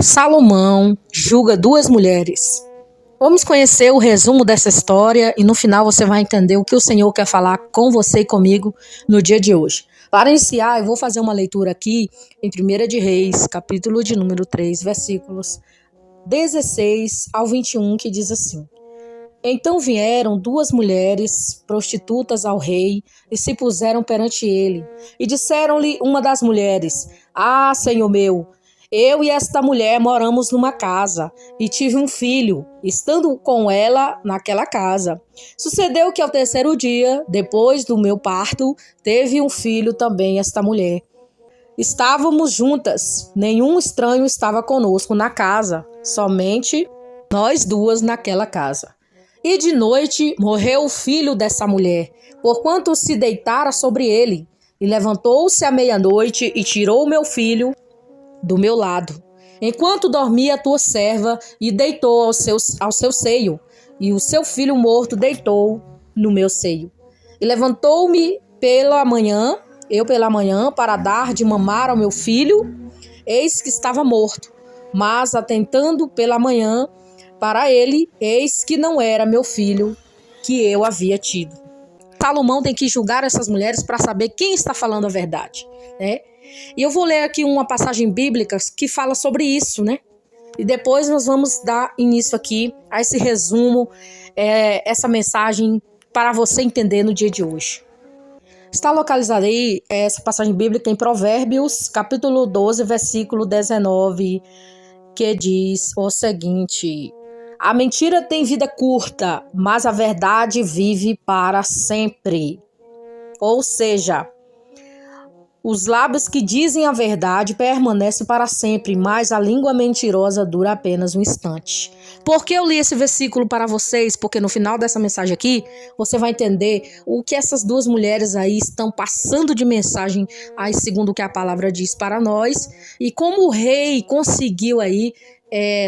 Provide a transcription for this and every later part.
Salomão julga duas mulheres. Vamos conhecer o resumo dessa história e no final você vai entender o que o Senhor quer falar com você e comigo no dia de hoje. Para iniciar, eu vou fazer uma leitura aqui em 1 de Reis, capítulo de número 3, versículos 16 ao 21, que diz assim: Então vieram duas mulheres prostitutas ao rei e se puseram perante ele. E disseram-lhe uma das mulheres: Ah, senhor meu, eu e esta mulher moramos numa casa e tive um filho, estando com ela naquela casa. Sucedeu que ao terceiro dia, depois do meu parto, teve um filho também esta mulher. Estávamos juntas, nenhum estranho estava conosco na casa, somente nós duas naquela casa. E de noite morreu o filho dessa mulher, porquanto se deitara sobre ele. E levantou-se à meia-noite e tirou o meu filho do meu lado, enquanto dormia a tua serva, e deitou ao seu seio, e o seu filho morto deitou no meu seio. E levantou-me pela manhã, para dar de mamar ao meu filho, eis que estava morto. Mas atentando pela manhã para ele, eis que não era meu filho que eu havia tido. Salomão tem que julgar essas mulheres para saber quem está falando a verdade, né? E eu vou ler aqui uma passagem bíblica que fala sobre isso, né? E depois nós vamos dar início aqui a esse resumo, essa mensagem para você entender no dia de hoje. Está localizada aí essa passagem bíblica em Provérbios, capítulo 12, versículo 19, que diz o seguinte: A mentira tem vida curta, mas a verdade vive para sempre. Ou seja, os lábios que dizem a verdade permanecem para sempre, mas a língua mentirosa dura apenas um instante. Por que eu li esse versículo para vocês? Porque no final dessa mensagem aqui, você vai entender o que essas duas mulheres aí estão passando de mensagem, aí segundo o que a palavra diz para nós, e como o rei conseguiu aí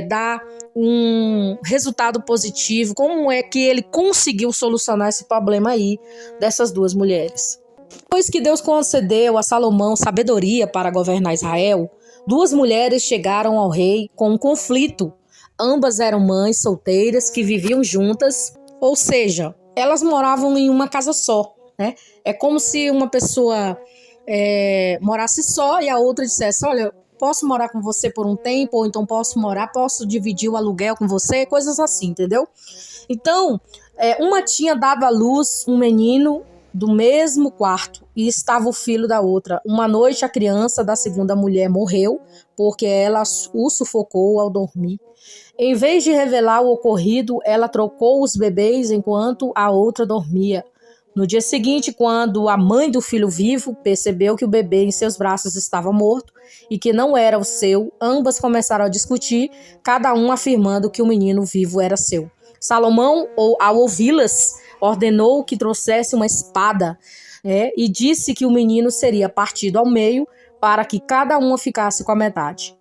dar um resultado positivo, como é que ele conseguiu solucionar esse problema aí dessas duas mulheres. Depois que Deus concedeu a Salomão sabedoria para governar Israel, duas mulheres chegaram ao rei com um conflito. Ambas eram mães solteiras que viviam juntas, ou seja, elas moravam em uma casa só, né? É como se uma pessoa morasse só e a outra dissesse: olha, posso morar com você por um tempo, ou então posso dividir o aluguel com você, coisas assim, entendeu? Então, uma tinha dado à luz um menino do mesmo quarto e estava o filho da outra. Uma noite a criança da segunda mulher morreu porque ela o sufocou ao dormir. Em vez de revelar o ocorrido, ela trocou os bebês enquanto a outra dormia. No dia seguinte, quando a mãe do filho vivo percebeu que o bebê em seus braços estava morto e que não era o seu, ambas começaram a discutir, cada um afirmando que o menino vivo era seu. Salomão, ao ouvi-las, ordenou que trouxesse uma espada, e disse que o menino seria partido ao meio para que cada uma ficasse com a metade.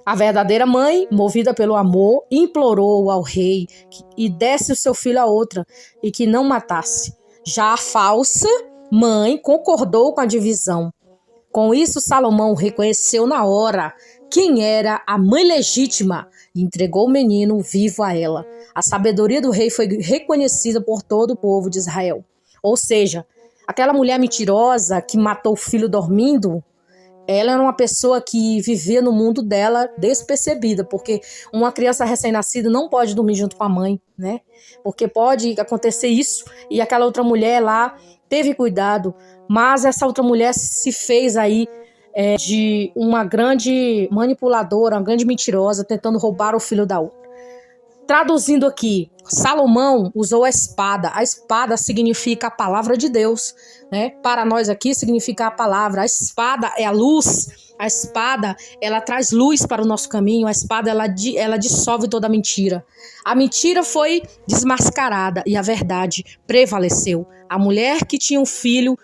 A verdadeira mãe, movida pelo amor, implorou ao rei que desse o seu filho a outra e que não matasse. Já a falsa mãe concordou com a divisão. Com isso, Salomão reconheceu na hora quem era a mãe legítima e entregou o menino vivo a ela. A sabedoria do rei foi reconhecida por todo o povo de Israel. Ou seja, aquela mulher mentirosa que matou o filho dormindo, ela era uma pessoa que vivia no mundo dela despercebida, porque uma criança recém-nascida não pode dormir junto com a mãe, né? Porque pode acontecer isso e aquela outra mulher lá teve cuidado, mas essa outra mulher se fez aí de uma grande manipuladora, uma grande mentirosa, tentando roubar o filho da outra. Traduzindo aqui, Salomão usou a espada. A espada significa a palavra de Deus, né? Para nós aqui significa a palavra. A espada é a luz. A espada, ela traz luz para o nosso caminho. A espada, ela dissolve toda a mentira. A mentira foi desmascarada e a verdade prevaleceu. A mulher que tinha um filho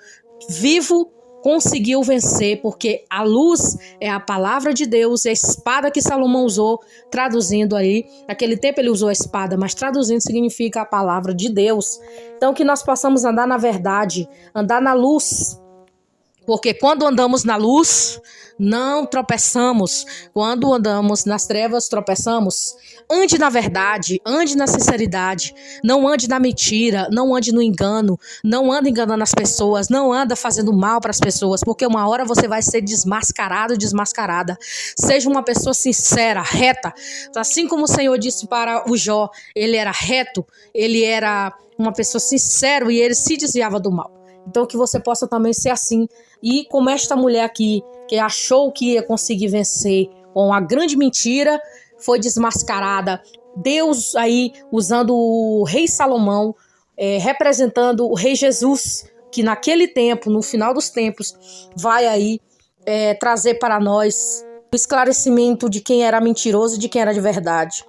vivo conseguiu vencer, porque a luz é a palavra de Deus, é a espada que Salomão usou, traduzindo aí, naquele tempo ele usou a espada, mas traduzindo significa a palavra de Deus. Então que nós possamos andar na verdade, andar na luz, Porque quando andamos na luz, não tropeçamos. Quando andamos nas trevas, tropeçamos. Ande na verdade, ande na sinceridade. Não ande na mentira, não ande no engano. Não ande enganando as pessoas, não anda fazendo mal para as pessoas. Porque uma hora você vai ser desmascarado, desmascarada. Seja uma pessoa sincera, reta. Assim como o Senhor disse para o Jó, ele era reto, ele era uma pessoa sincera e ele se desviava do mal. Então que você possa também ser assim. E como esta mulher aqui, que achou que ia conseguir vencer com uma grande mentira, foi desmascarada. Deus aí usando o rei Salomão, representando o rei Jesus, que naquele tempo, no final dos tempos, vai aí trazer para nós o esclarecimento de quem era mentiroso e de quem era de verdade.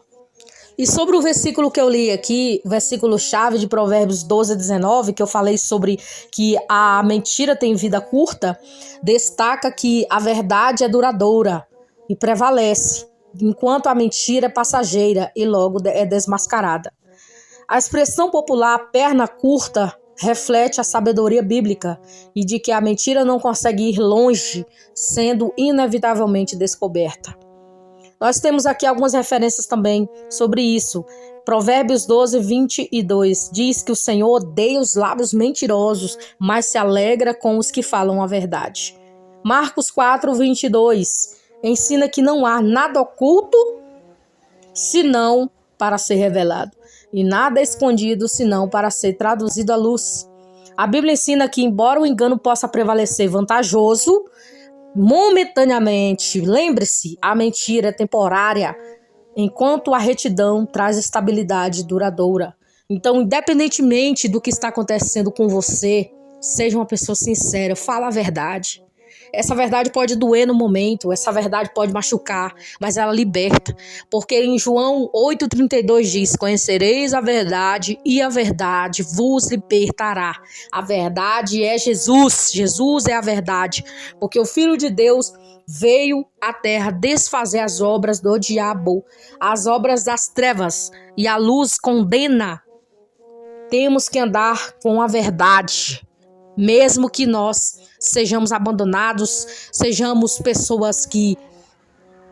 E sobre o versículo que eu li aqui, versículo-chave de Provérbios 12:19, que eu falei sobre que a mentira tem vida curta, destaca que a verdade é duradoura e prevalece, enquanto a mentira é passageira e logo é desmascarada. A expressão popular perna curta reflete a sabedoria bíblica e de que a mentira não consegue ir longe, sendo inevitavelmente descoberta. Nós temos aqui algumas referências também sobre isso. Provérbios 12:22 diz que o Senhor odeia os lábios mentirosos, mas se alegra com os que falam a verdade. Marcos 4:22 ensina que não há nada oculto senão para ser revelado, e nada escondido senão para ser traduzido à luz. A Bíblia ensina que, embora o engano possa prevalecer vantajoso, momentaneamente, lembre-se, a mentira é temporária, enquanto a retidão traz estabilidade duradoura. Então, independentemente do que está acontecendo com você, seja uma pessoa sincera, fala a verdade. Essa verdade pode doer no momento, essa verdade pode machucar, mas ela liberta. Porque em João 8:32 diz: conhecereis a verdade e a verdade vos libertará. A verdade é Jesus, Jesus é a verdade. Porque o Filho de Deus veio à terra desfazer as obras do diabo, as obras das trevas, e a luz condena. Temos que andar com a verdade. Mesmo que nós sejamos abandonados, sejamos pessoas que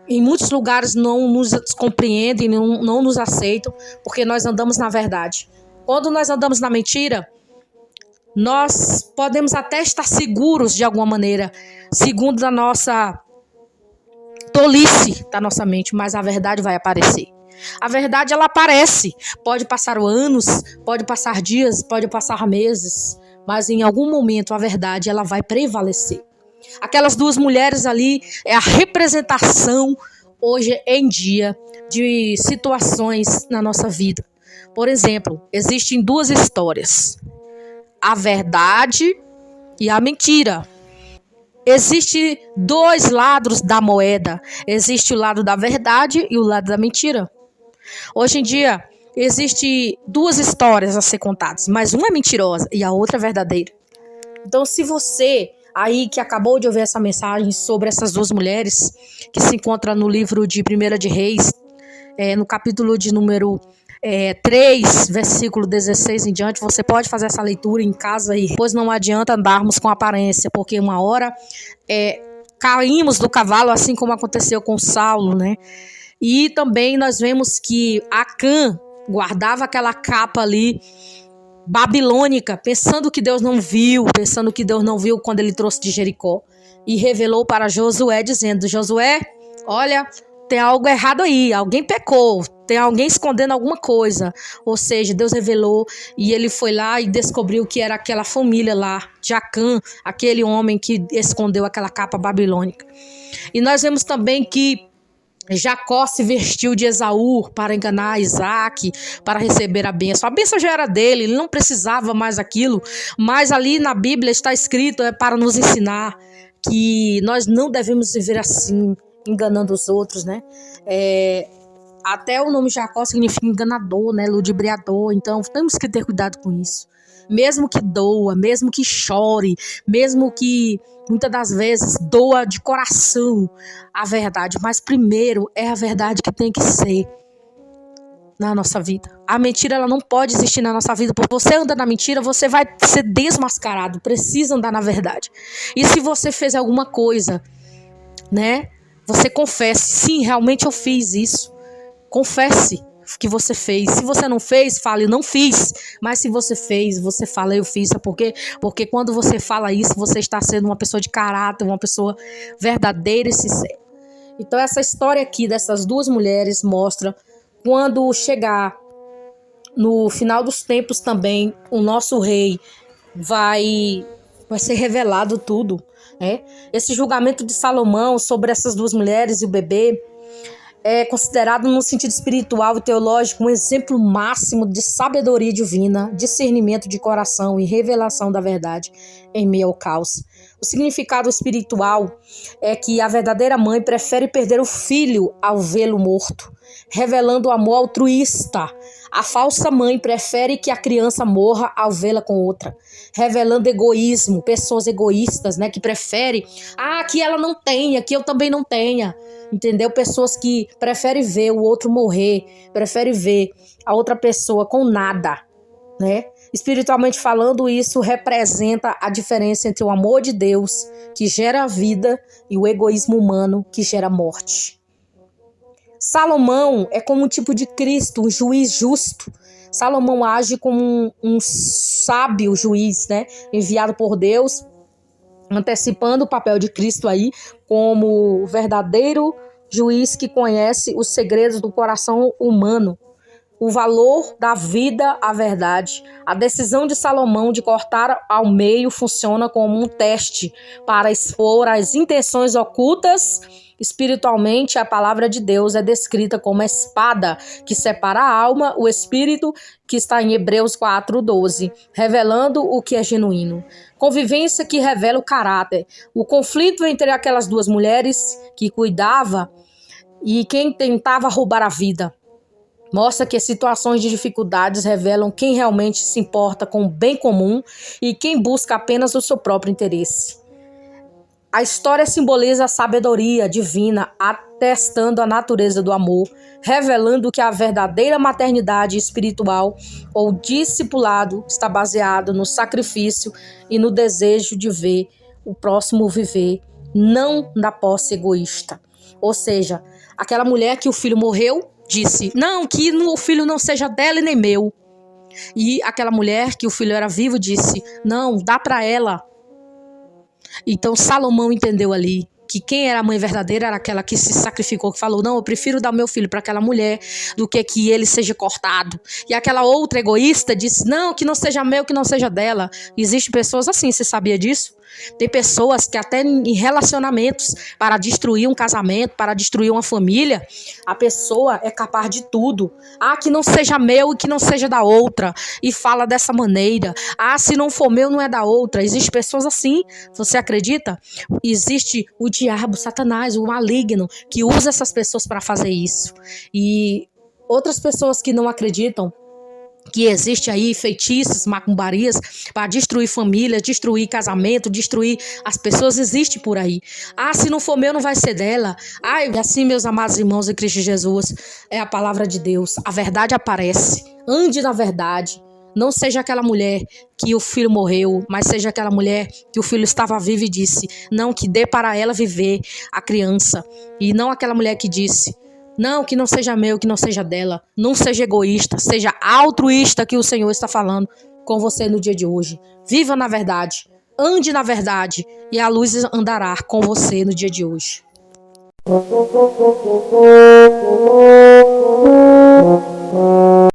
em muitos lugares não nos compreendem, não nos aceitam, porque nós andamos na verdade. Quando nós andamos na mentira, nós podemos até estar seguros de alguma maneira, segundo a nossa tolice da nossa mente, mas a verdade vai aparecer. A verdade, ela aparece. Pode passar anos, pode passar dias, pode passar meses, mas em algum momento a verdade ela vai prevalecer. Aquelas duas mulheres ali é a representação hoje em dia de situações na nossa vida. Por exemplo, existem duas histórias: a verdade e a mentira. Existem dois lados da moeda. Existe o lado da verdade e o lado da mentira. Hoje em dia, existem duas histórias a ser contadas, mas uma é mentirosa e a outra é verdadeira. Então, se você aí que acabou de ouvir essa mensagem sobre essas duas mulheres, que se encontra no livro de 1 de Reis, no capítulo de número 3, versículo 16 em diante, você pode fazer essa leitura em casa, e depois não adianta andarmos com aparência, porque uma hora caímos do cavalo, assim como aconteceu com Saulo, né? E também nós vemos que Acã guardava aquela capa ali babilônica, pensando que Deus não viu, quando ele trouxe de Jericó, e revelou para Josué, dizendo: Josué, olha, tem algo errado aí, alguém pecou, tem alguém escondendo alguma coisa. Ou seja, Deus revelou, e ele foi lá e descobriu que era aquela família lá de Acã, aquele homem que escondeu aquela capa babilônica. E nós vemos também que Jacó se vestiu de Esaú para enganar Isaac, para receber a bênção. A bênção já era dele, ele não precisava mais aquilo, mas ali na Bíblia está escrito para nos ensinar que nós não devemos viver assim, enganando os outros, né? Até o nome Jacó significa enganador, né? Ludibriador, então temos que ter cuidado com isso. Mesmo que doa, mesmo que chore, mesmo que muitas das vezes doa de coração a verdade, mas primeiro é a verdade que tem que ser. na nossa vida. A mentira, ela não pode existir na nossa vida, porque você anda na mentira, você vai ser desmascarado, precisa andar na verdade. E se você fez alguma coisa, né, você confesse, sim, realmente eu fiz isso. Confesse que você fez. Se você não fez, fale, não fiz. Mas se você fez, você fala, eu fiz. Porque quando você fala isso, você está sendo uma pessoa de caráter, uma pessoa verdadeira e sincera. Então essa história aqui dessas duas mulheres mostra quando chegar no final dos tempos também, o nosso rei vai ser revelado tudo, né? Esse julgamento de Salomão sobre essas duas mulheres e o bebê é considerado no sentido espiritual e teológico um exemplo máximo de sabedoria divina, discernimento de coração e revelação da verdade em meio ao caos. O significado espiritual é que a verdadeira mãe prefere perder o filho ao vê-lo morto, revelando o amor altruísta. A falsa mãe prefere que a criança morra ao vê-la com outra, revelando egoísmo, pessoas egoístas, né, que preferem, que ela não tenha, que eu também não tenha, entendeu? Pessoas que preferem ver o outro morrer, preferem ver a outra pessoa com nada, né? Espiritualmente falando, isso representa a diferença entre o amor de Deus, que gera vida, e o egoísmo humano, que gera morte. Salomão é como um tipo de Cristo, um juiz justo. Salomão age como um sábio juiz, né, enviado por Deus, antecipando o papel de Cristo aí como verdadeiro juiz que conhece os segredos do coração humano, o valor da vida à verdade. A decisão de Salomão de cortar ao meio funciona como um teste para expor as intenções ocultas. Espiritualmente, a palavra de Deus é descrita como a espada que separa a alma, o espírito, que está em Hebreus 4:12, revelando o que é genuíno. Convivência que revela o caráter. O conflito entre aquelas duas mulheres que cuidava e quem tentava roubar a vida mostra que as situações de dificuldades revelam quem realmente se importa com o bem comum e quem busca apenas o seu próprio interesse. A história simboliza a sabedoria divina, atestando a natureza do amor, revelando que a verdadeira maternidade espiritual ou discipulado está baseado no sacrifício e no desejo de ver o próximo viver, não na posse egoísta. Ou seja, aquela mulher que o filho morreu disse, não, que o filho não seja dela e nem meu. E aquela mulher que o filho era vivo disse, não, dá para ela. Então Salomão entendeu ali que quem era a mãe verdadeira era aquela que se sacrificou, que falou, não, eu prefiro dar meu filho para aquela mulher do que ele seja cortado. E aquela outra egoísta disse, não, que não seja meu, que não seja dela. Existem pessoas assim, você sabia disso? Tem pessoas que até em relacionamentos, para destruir um casamento, para destruir uma família, a pessoa é capaz de tudo. Que não seja meu e que não seja da outra. E fala dessa maneira. Se não for meu, não é da outra. Existem pessoas assim, você acredita? Existe o diabo, Satanás, o maligno, que usa essas pessoas para fazer isso. E outras pessoas que não acreditam que existe aí feitiços, macumbarias para destruir famílias, destruir casamento, destruir as pessoas, existe por aí. Se não for meu, não vai ser dela. Assim, meus amados irmãos em Cristo Jesus, é a palavra de Deus. A verdade aparece. Ande na verdade. Não seja aquela mulher que o filho morreu, mas seja aquela mulher que o filho estava vivo e disse, não, que dê para ela viver a criança. E não aquela mulher que disse, não, que não seja meu, que não seja dela. Não seja egoísta, seja altruísta, que o Senhor está falando com você no dia de hoje. Viva na verdade, ande na verdade e a luz andará com você no dia de hoje.